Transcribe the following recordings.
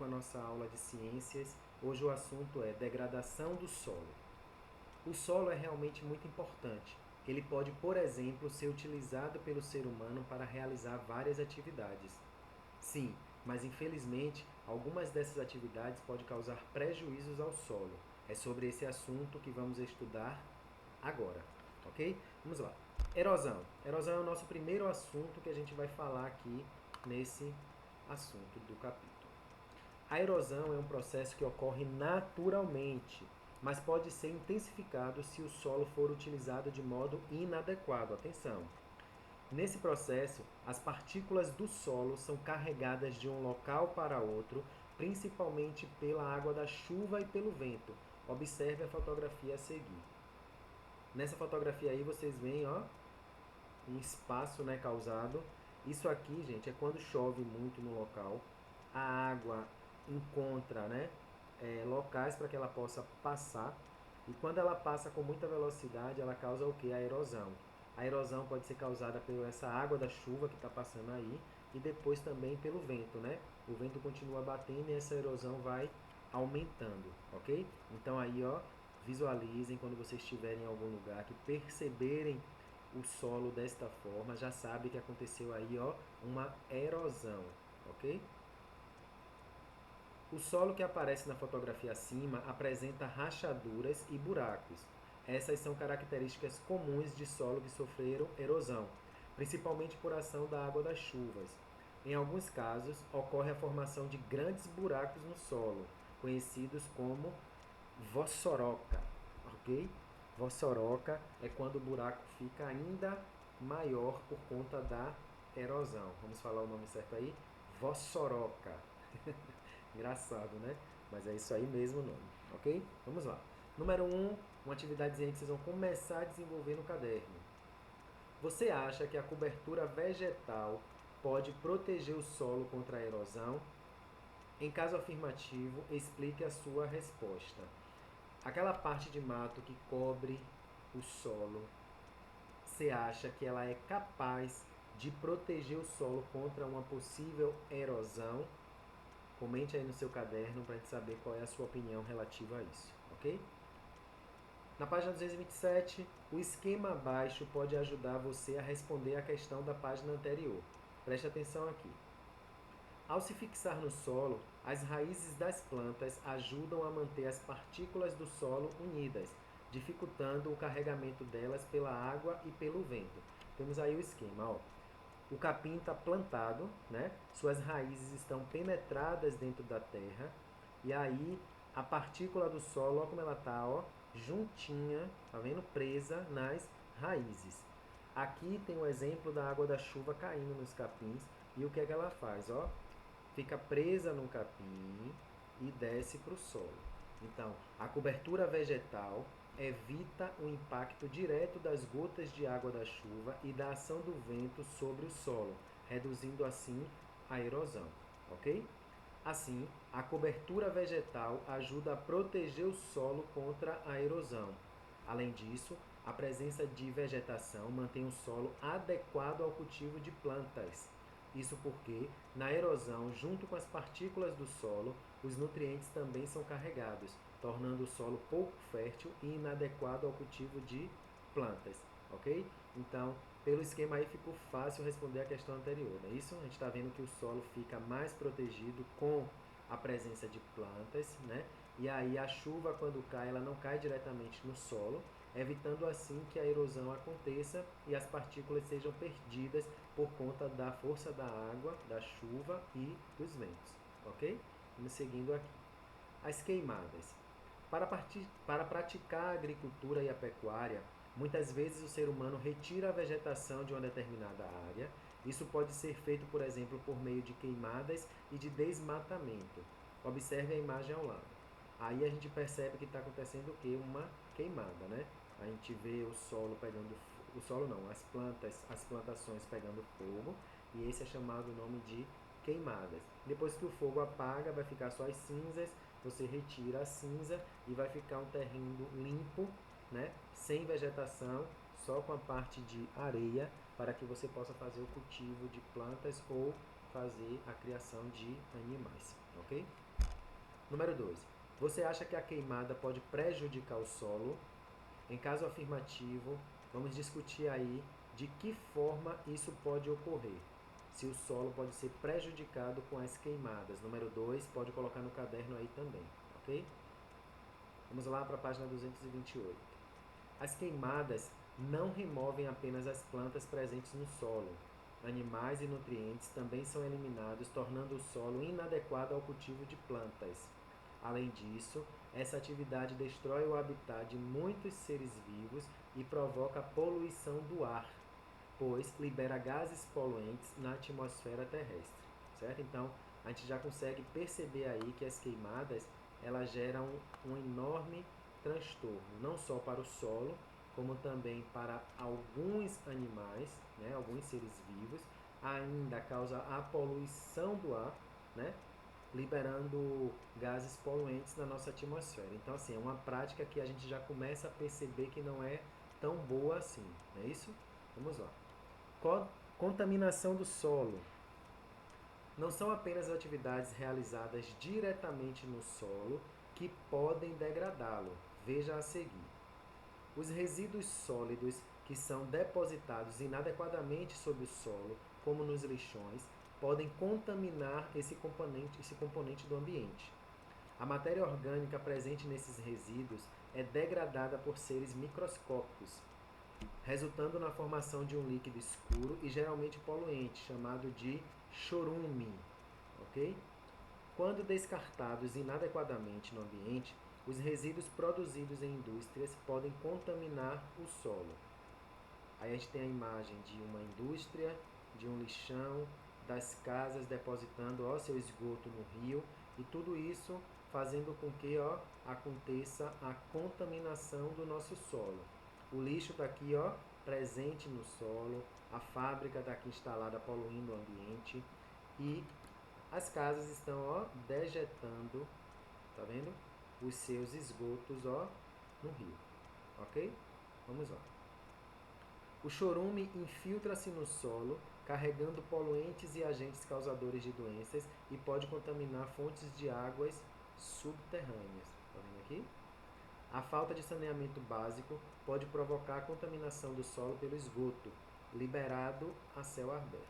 com a nossa aula de ciências. Hoje o assunto é degradação do solo. O solo é realmente muito importante. Ele pode, por exemplo, ser utilizado pelo ser humano para realizar várias atividades. Sim, mas infelizmente algumas dessas atividades podem causar prejuízos ao solo. É sobre esse assunto que vamos estudar agora, ok? Vamos lá. Erosão. Erosão é o nosso primeiro assunto que a gente vai falar aqui nesse assunto do capítulo. A erosão é um processo que ocorre naturalmente, mas pode ser intensificado se o solo for utilizado de modo inadequado. Atenção! Nesse processo, as partículas do solo são carregadas de um local para outro, principalmente pela água da chuva e pelo vento. Observe a fotografia a seguir. Nessa fotografia aí vocês veem, ó, um espaço, né, causado. Isso aqui, gente, é quando chove muito no local. A água encontra, né, locais para que ela possa passar. E quando ela passa com muita velocidade, ela causa o que? A erosão. A erosão pode ser causada por essa água da chuva que está passando aí e depois também pelo vento, né? O vento continua batendo e essa erosão vai aumentando, ok? Então aí, ó, visualizem quando vocês estiverem em algum lugar que perceberem o solo desta forma, já sabe que aconteceu aí, ó, uma erosão, ok? O solo que aparece na fotografia acima apresenta rachaduras e buracos. Essas são características comuns de solo que sofreram erosão, principalmente por ação da água das chuvas. Em alguns casos, ocorre a formação de grandes buracos no solo, conhecidos como vossoroca, ok? Vossoroca é quando o buraco fica ainda maior por conta da erosão. Vamos falar o nome certo aí? Vossoroca. Engraçado, né? Mas é isso aí mesmo o nome, ok? Vamos lá. Número 1, uma atividadezinha que vocês vão começar a desenvolver no caderno. Você acha que a cobertura vegetal pode proteger o solo contra a erosão? Em caso afirmativo, explique a sua resposta. Aquela parte de mato que cobre o solo, você acha que ela é capaz de proteger o solo contra uma possível erosão? Comente aí no seu caderno para a gente saber qual é a sua opinião relativa a isso, ok? Na página 227, o esquema abaixo pode ajudar você a responder a questão da página anterior. Preste atenção aqui. Ao se fixar no solo, as raízes das plantas ajudam a manter as partículas do solo unidas, dificultando o carregamento delas pela água e pelo vento. Temos aí o esquema, ó. O capim está plantado, né? Suas raízes estão penetradas dentro da terra e aí a partícula do solo, ó como ela está, ó, juntinha, tá vendo? Presa nas raízes. Aqui tem o exemplo da água da chuva caindo nos capins e o que é que ela faz, ó? Fica presa no capim e desce para o solo. Então, a cobertura vegetal evita o impacto direto das gotas de água da chuva e da ação do vento sobre o solo, reduzindo assim a erosão, ok? Assim, a cobertura vegetal ajuda a proteger o solo contra a erosão. Além disso, a presença de vegetação mantém o solo adequado ao cultivo de plantas. Isso porque, na erosão, junto com as partículas do solo, os nutrientes também são carregados, tornando o solo pouco fértil e inadequado ao cultivo de plantas, ok? Então, pelo esquema aí ficou fácil responder a questão anterior, não é isso? A gente está vendo que o solo fica mais protegido com a presença de plantas, né? E aí a chuva, quando cai, ela não cai diretamente no solo, evitando assim que a erosão aconteça e as partículas sejam perdidas por conta da força da água, da chuva e dos ventos, ok? Vamos seguindo aqui. As queimadas. Para praticar a agricultura e a pecuária, muitas vezes o ser humano retira a vegetação de uma determinada área. Isso pode ser feito, por exemplo, por meio de queimadas e de desmatamento. Observe a imagem ao lado. Aí a gente percebe que está acontecendo o quê? Uma queimada, né? A gente vê o solo pegando, o solo não, as plantações pegando fogo, e esse é chamado o nome de queimadas. Depois que o fogo apaga, vai ficar só as cinzas, você retira a cinza e vai ficar um terreno limpo, né? Sem vegetação, só com a parte de areia, para que você possa fazer o cultivo de plantas ou fazer a criação de animais, ok? Número 2. Você acha que a queimada pode prejudicar o solo? Em caso afirmativo, vamos discutir aí de que forma isso pode ocorrer. Se o solo pode ser prejudicado com as queimadas. Número 2, pode colocar no caderno aí também, ok? Vamos lá para a página 228. As queimadas não removem apenas as plantas presentes no solo. Animais e nutrientes também são eliminados, tornando o solo inadequado ao cultivo de plantas. Além disso, essa atividade destrói o habitat de muitos seres vivos e provoca poluição do ar, pois libera gases poluentes na atmosfera terrestre, certo? Então, a gente já consegue perceber aí que as queimadas, elas geram um enorme transtorno, não só para o solo, como também para alguns animais, né, alguns seres vivos, ainda causa a poluição do ar, né, liberando gases poluentes na nossa atmosfera. Então, assim, é uma prática que a gente já começa a perceber que não é tão boa assim, não é isso? Vamos lá. Contaminação do solo. Não são apenas atividades realizadas diretamente no solo que podem degradá-lo. Veja a seguir. Os resíduos sólidos que são depositados inadequadamente sobre o solo, como nos lixões, podem contaminar esse componente do ambiente. A matéria orgânica presente nesses resíduos é degradada por seres microscópicos, resultando na formação de um líquido escuro e geralmente poluente, chamado de chorume, ok? Quando descartados inadequadamente no ambiente, os resíduos produzidos em indústrias podem contaminar o solo. Aí a gente tem a imagem de uma indústria, de um lixão, das casas depositando seu esgoto no rio, e tudo isso fazendo com que aconteça a contaminação do nosso solo. O lixo está aqui presente no solo, a fábrica está aqui instalada poluindo o ambiente e as casas estão dejetando, tá vendo? Os seus esgotos no rio, ok? Vamos lá. O chorume infiltra-se no solo, carregando poluentes e agentes causadores de doenças e pode contaminar fontes de águas subterrâneas. Tá vendo aqui? A falta de saneamento básico pode provocar a contaminação do solo pelo esgoto, liberado a céu aberto.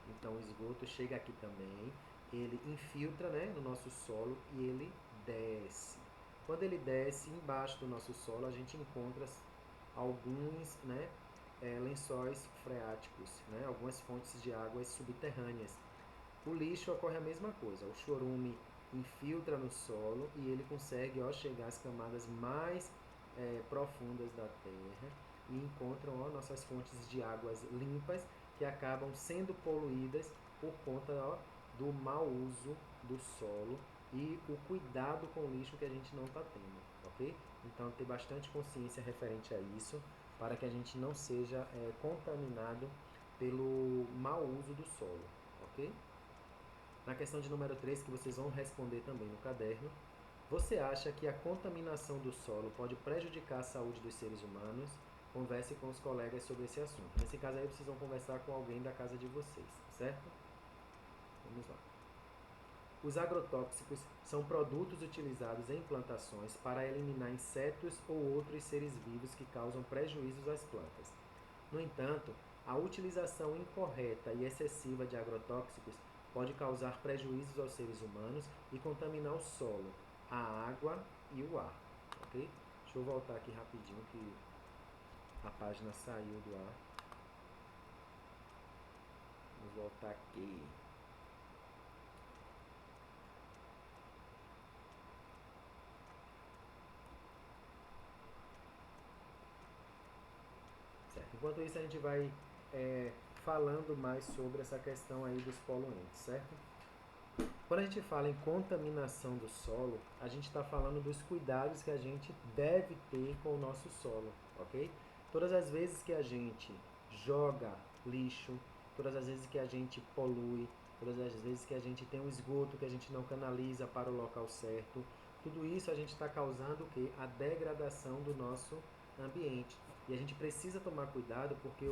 Então o esgoto chega aqui também, ele infiltra, né, no nosso solo e ele desce. Quando ele desce embaixo do nosso solo, a gente encontra alguns, né, lençóis freáticos, né, algumas fontes de águas subterrâneas. O lixo ocorre a mesma coisa, o chorume infiltra no solo e ele consegue chegar às camadas mais profundas da terra e encontram nossas fontes de águas limpas que acabam sendo poluídas por conta do mau uso do solo e o cuidado com o lixo que a gente não está tendo, ok? Então, ter bastante consciência referente a isso, para que a gente não seja contaminado pelo mau uso do solo, ok? Na questão de número 3, que vocês vão responder também no caderno, você acha que a contaminação do solo pode prejudicar a saúde dos seres humanos? Converse com os colegas sobre esse assunto. Nesse caso aí, vocês vão conversar com alguém da casa de vocês, certo? Vamos lá. Os agrotóxicos são produtos utilizados em plantações para eliminar insetos ou outros seres vivos que causam prejuízos às plantas. No entanto, a utilização incorreta e excessiva de agrotóxicos pode causar prejuízos aos seres humanos e contaminar o solo, a água e o ar. Ok? Deixa eu voltar aqui rapidinho que a página saiu do ar. Vamos voltar aqui. Certo. Enquanto isso, a gente vai falando mais sobre essa questão aí dos poluentes, certo? Quando a gente fala em contaminação do solo, a gente está falando dos cuidados que a gente deve ter com o nosso solo, ok? Todas as vezes que a gente joga lixo, todas as vezes que a gente polui, todas as vezes que a gente tem um esgoto que a gente não canaliza para o local certo, tudo isso a gente está causando o quê? A degradação do nosso ambiente. E a gente precisa tomar cuidado porque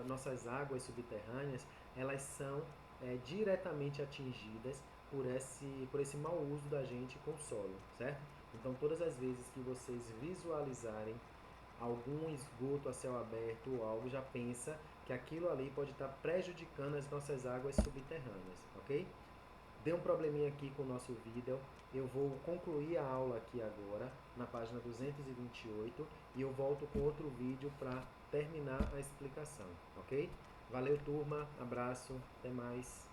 nossas águas subterrâneas, elas são diretamente atingidas por esse mau uso da gente com o solo, certo? Então, todas as vezes que vocês visualizarem algum esgoto a céu aberto ou algo, já pensa que aquilo ali pode estar prejudicando as nossas águas subterrâneas, ok? Deu um probleminha aqui com o nosso vídeo, eu vou concluir a aula aqui agora, na página 228, e eu volto com outro vídeo para terminar a explicação, ok? Valeu, turma, abraço, até mais.